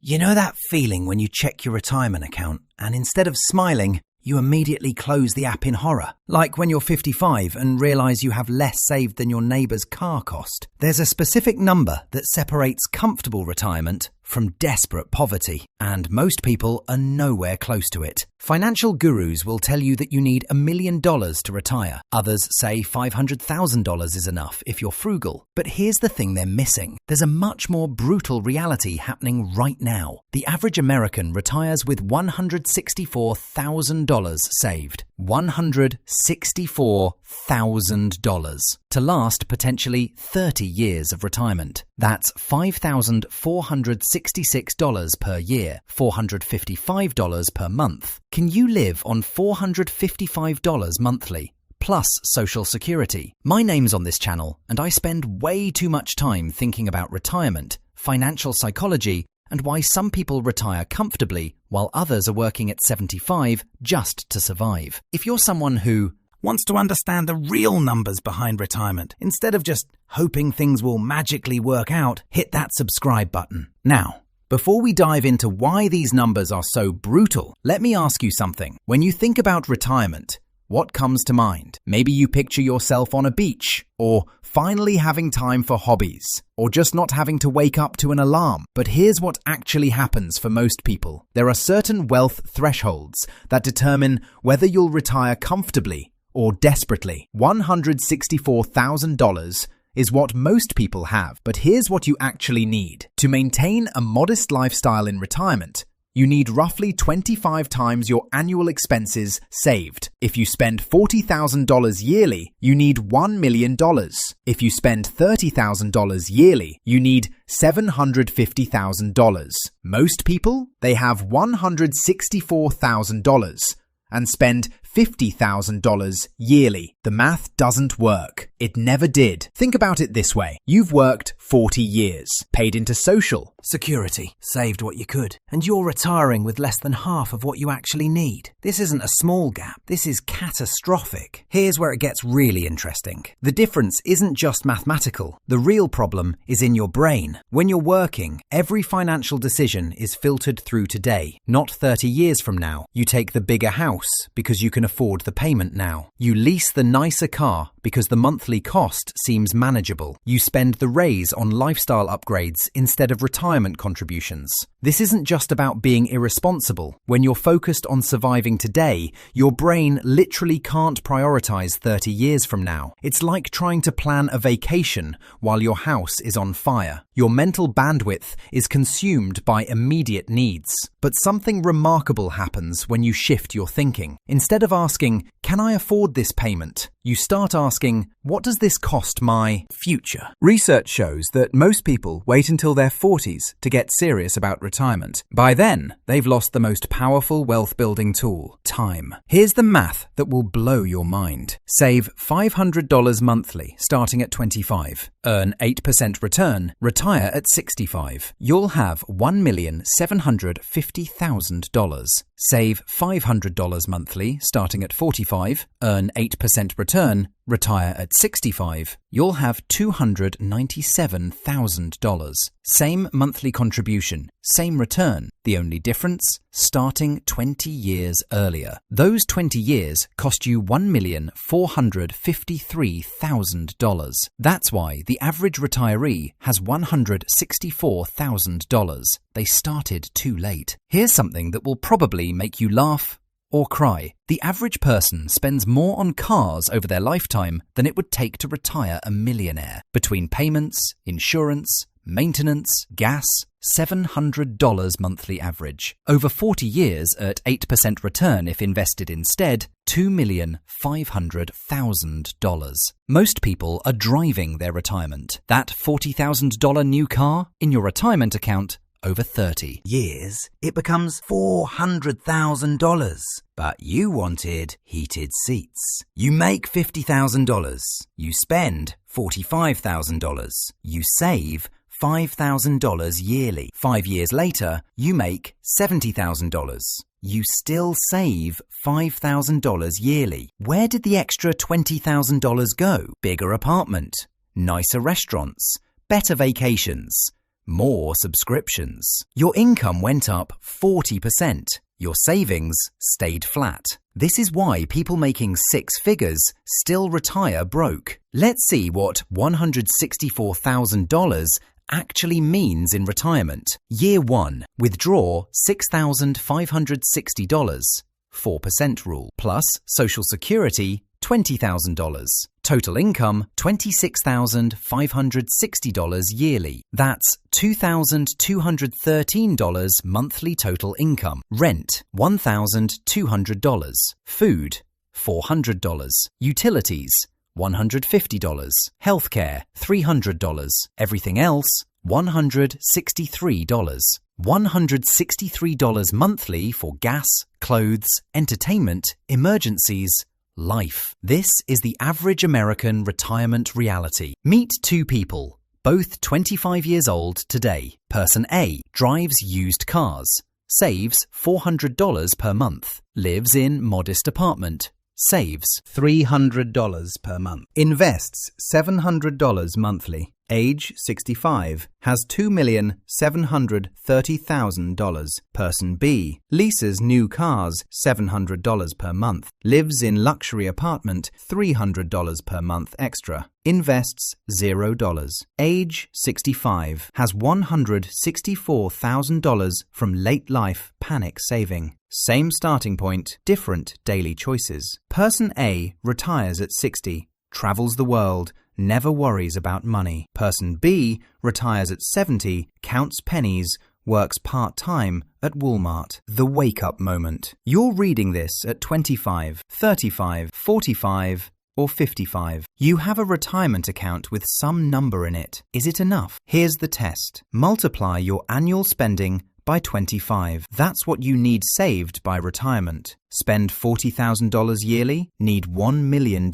You know that feeling when you check your retirement account and instead of smiling, you immediately close the app in horror? Like when you're 55 and realise you have less saved than your neighbour's car cost. There's a specific number that separates comfortable retirement from desperate poverty, and most people are nowhere close to it. Financial gurus will tell you that you need $1 million to retire. Others say $500,000 is enough if you're frugal. But here's the thing they're missing. There's a much more brutal reality happening right now. The average American retires with $164,000 saved. $164,000 to last potentially 30 years of retirement. That's $5,466 per year, $455 per month. Can you live on $455 monthly? Plus Social Security. My name's on this channel, and I spend way too much time thinking about retirement, financial psychology, and why some people retire comfortably while others are working at 75 just to survive. If you're someone who wants to understand the real numbers behind retirement instead of just hoping things will magically work out, hit that subscribe button. Now, before we dive into why these numbers are so brutal, let me ask you something. When you think about retirement, what comes to mind? Maybe you picture yourself on a beach, or finally having time for hobbies, or just not having to wake up to an alarm. But here's what actually happens for most people. There are certain wealth thresholds that determine whether you'll retire comfortably or desperately. $164,000 is what most people have, but here's what you actually need. To maintain a modest lifestyle in retirement, you need roughly 25 times your annual expenses saved. If you spend $40,000 yearly, you need $1 million. If you spend $30,000 yearly, you need $750,000. Most people, they have $164,000 and spend $50,000 yearly. The math doesn't work. It never did. Think about it this way. You've worked 40 years, paid into Social Security, saved what you could, and you're retiring with less than half of what you actually need. This isn't a small gap. This is catastrophic. Here's where it gets really interesting. The difference isn't just mathematical. The real problem is in your brain. When you're working, every financial decision is filtered through today, not 30 years from now. You take the bigger house because you can afford the payment now. You lease the nicer car because the monthly cost seems manageable. You spend the raise on lifestyle upgrades instead of retirement contributions. This isn't just about being irresponsible. When you're focused on surviving today, your brain literally can't prioritize 30 years from now. It's like trying to plan a vacation while your house is on fire. Your mental bandwidth is consumed by immediate needs. But something remarkable happens when you shift your thinking. Instead of asking, "Can I afford this payment?" you start asking, "What does this cost my future?" Research shows that most people wait until their 40s to get serious about retirement. By then, they've lost the most powerful wealth-building tool, time. Here's the math that will blow your mind. Save $500 monthly starting at 25. Earn 8% return, retire at 65. You'll have $1,750,000. Save $500 monthly starting at 45, earn 8% return, retire at 65. You'll have $297,000. Same monthly contribution, same return. The only difference? Starting 20 years earlier. Those 20 years cost you $1,453,000. That's why the average retiree has $164,000. They started too late. Here's something that will probably make you laugh or cry. The average person spends more on cars over their lifetime than it would take to retire a millionaire. Between payments, insurance, maintenance, gas, $700 monthly average. Over 40 years at 8% return if invested instead, $2,500,000. Most people are driving their retirement. That $40,000 new car in your retirement account over 30 years, it becomes $400,000. But you wanted heated seats. You make $50,000. You spend $45,000. You save $5,000 yearly. 5 years later, you make $70,000. You still save $5,000 yearly. Where did the extra $20,000 go? Bigger apartment, nicer restaurants, better vacations. More subscriptions. Your income went up 40%. Your savings stayed flat. This is why people making six figures still retire broke. Let's see what $164,000 actually means in retirement. Year 1. Withdraw $6,560. 4% rule. Plus Social Security, $20,000. Total income, $26,560 yearly. That's $2,213 monthly total income. Rent, $1,200. Food, $400. Utilities, $150. Healthcare, $300. Everything else, $163. $163 monthly for gas, clothes, entertainment, emergencies, life. This is the average American retirement reality. Meet two people, both 25 years old today. Person A drives used cars, saves $400 per month, lives in modest apartment, saves $300 per month, invests $700 monthly. Age 65, has $2,730,000. Person B leases new cars, $700 per month. Lives in luxury apartment, $300 per month extra. Invests $0. Age 65, has $164,000 from late life panic saving. Same starting point, different daily choices. Person A retires at 60, travels the world, never worries about money. Person B retires at 70, counts pennies, works part-time at Walmart. The wake-up moment. You're reading this at 25, 35, 45, or 55. You have a retirement account with some number in it. Is it enough? Here's the test. Multiply your annual spending by 25. That's what you need saved by retirement. Spend $40,000 yearly, need $1 million.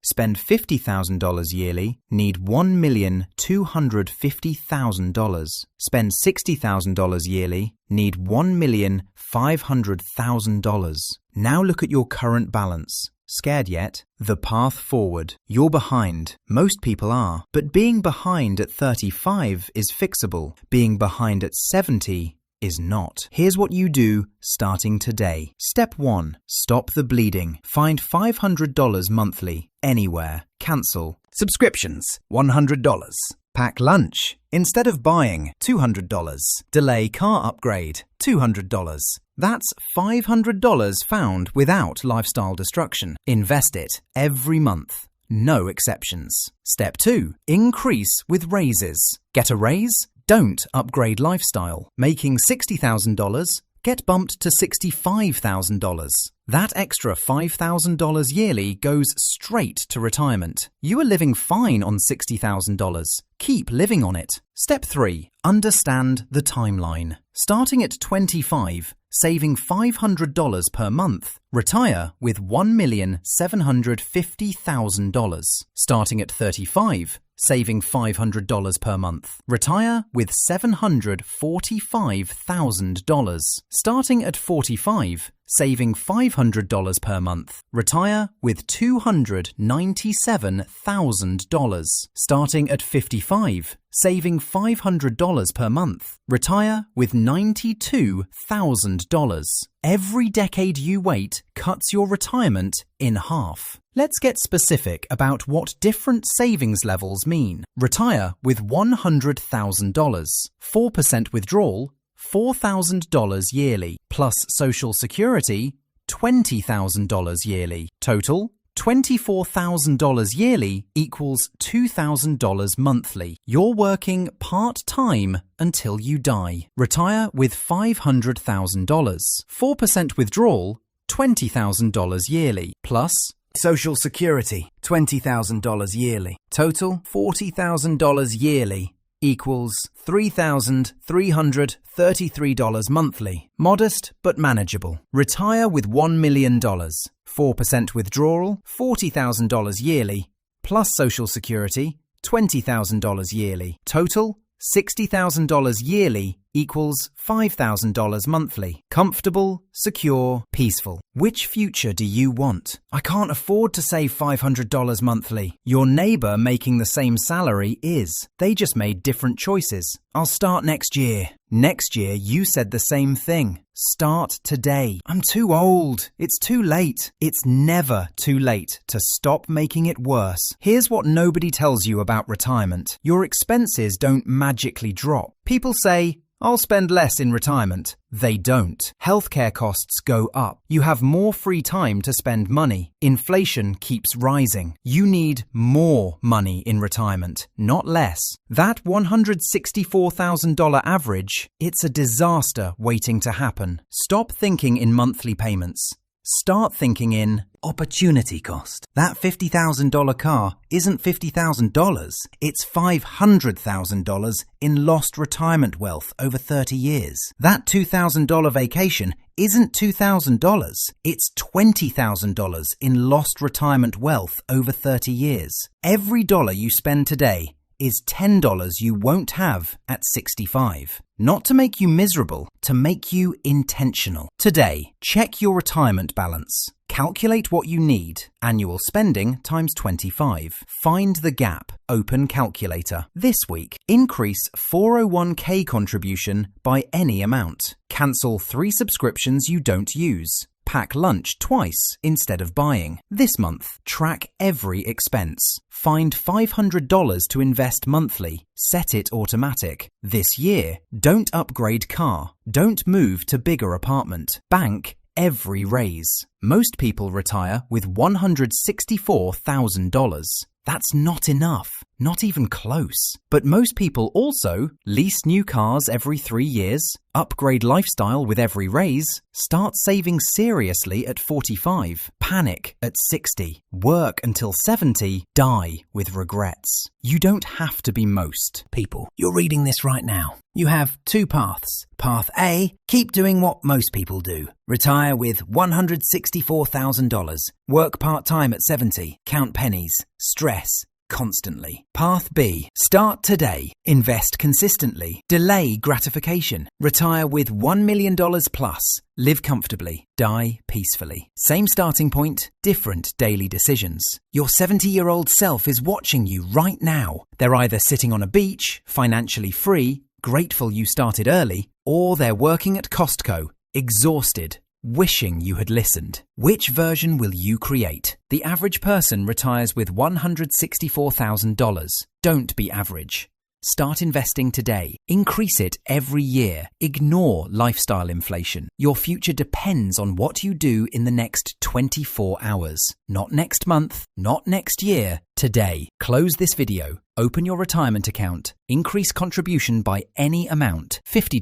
Spend $50,000 yearly, need $1,250,000. Spend $60,000 yearly, need $1,500,000. Now look at your current balance. Scared yet? The path forward. You're behind. Most people are. But being behind at 35 is fixable. Being behind at 70 is not. Here's what you do starting today. Step 1. Stop the bleeding. Find $500 monthly, anywhere. Cancel. Subscriptions, $100. Pack lunch. Instead of buying, $200. Delay car upgrade, $200. That's $500 found without lifestyle destruction. Invest it every month. No exceptions. Step 2. Increase with raises. Get a raise? Don't upgrade lifestyle. Making $60,000? Get bumped to $65,000. That extra $5,000 yearly goes straight to retirement. You are living fine on $60,000. Keep living on it. Step 3. Understand the timeline. Starting at 25, saving $500 per month, retire with $1,750,000. Starting at 35, saving $500 per month, retire with $745,000. Starting at 45, saving $500 per month, retire with $297,000. Starting at 55, saving $500 per month, retire with $92,000. Every decade you wait cuts your retirement in half. Let's get specific about what different savings levels mean. Retire with $100,000, 4% withdrawal, $4,000 yearly, plus Social Security, $20,000 yearly. Total, $24,000 yearly equals $2,000 monthly. You're working part-time until you die. Retire with $500,000, 4% withdrawal, $20,000 yearly, plus Social Security, $20,000 yearly. Total, $40,000 yearly equals $3,333 monthly. Modest but manageable. Retire with $1 million, 4% withdrawal, $40,000 yearly, plus Social Security, $20,000 yearly. Total, $60,000 yearly equals $5,000 monthly. Comfortable, secure, peaceful. Which future do you want? I can't afford to save $500 monthly. Your neighbor making the same salary is. They just made different choices. I'll start next year. Next year, you said the same thing. Start today. I'm too old. It's too late. It's never too late to stop making it worse. Here's what nobody tells you about retirement. Your expenses don't magically drop. People say, I'll spend less in retirement. They don't. Healthcare costs go up. You have more free time to spend money. Inflation keeps rising. You need more money in retirement, not less. That $164,000 average, it's a disaster waiting to happen. Stop thinking in monthly payments. Start thinking in opportunity cost. That $50,000 car isn't $50,000. It's $500,000 in lost retirement wealth over 30 years. That $2,000 vacation isn't $2,000. It's $20,000 in lost retirement wealth over 30 years. Every dollar you spend today is $10 you won't have at 65. Not to make you miserable, to make you intentional. Today, check your retirement balance. Calculate what you need. Annual spending times 25. Find the gap. Open calculator. This week, increase 401k contribution by any amount. Cancel 3 subscriptions you don't use. Pack lunch twice instead of buying. This month, track every expense. Find $500 to invest monthly. Set it automatic. This year, don't upgrade car. Don't move to bigger apartment. Bank every raise. Most people retire with $164,000. That's not enough. Not even close. But most people also lease new cars every 3 years, upgrade lifestyle with every raise, start saving seriously at 45, panic at 60, work until 70, die with regrets. You don't have to be most people. You're reading this right now. You have 2 paths. Path A, keep doing what most people do. Retire with $164,000. Work part-time at 70. Count pennies. Stress constantly. Path B, start today. Invest consistently. Delay gratification. Retire with $1 million plus. Live comfortably. Die peacefully. Same starting point, different daily decisions. Your 70-year-old self is watching you right now. They're either sitting on a beach, financially free, grateful you started early, or they're working at Costco, exhausted, wishing you had listened. Which version will you create? The average person retires with $164,000. Don't be average. Start investing today. Increase it every year. Ignore lifestyle inflation. Your future depends on what you do in the next 24 hours. Not next month, not next year, today. Close this video. Open your retirement account. Increase contribution by any amount. $50,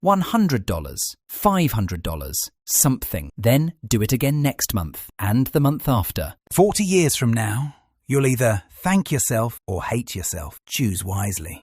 $100, $500, something. Then do it again next month and the month after. 40 years from now, you'll either thank yourself or hate yourself. Choose wisely.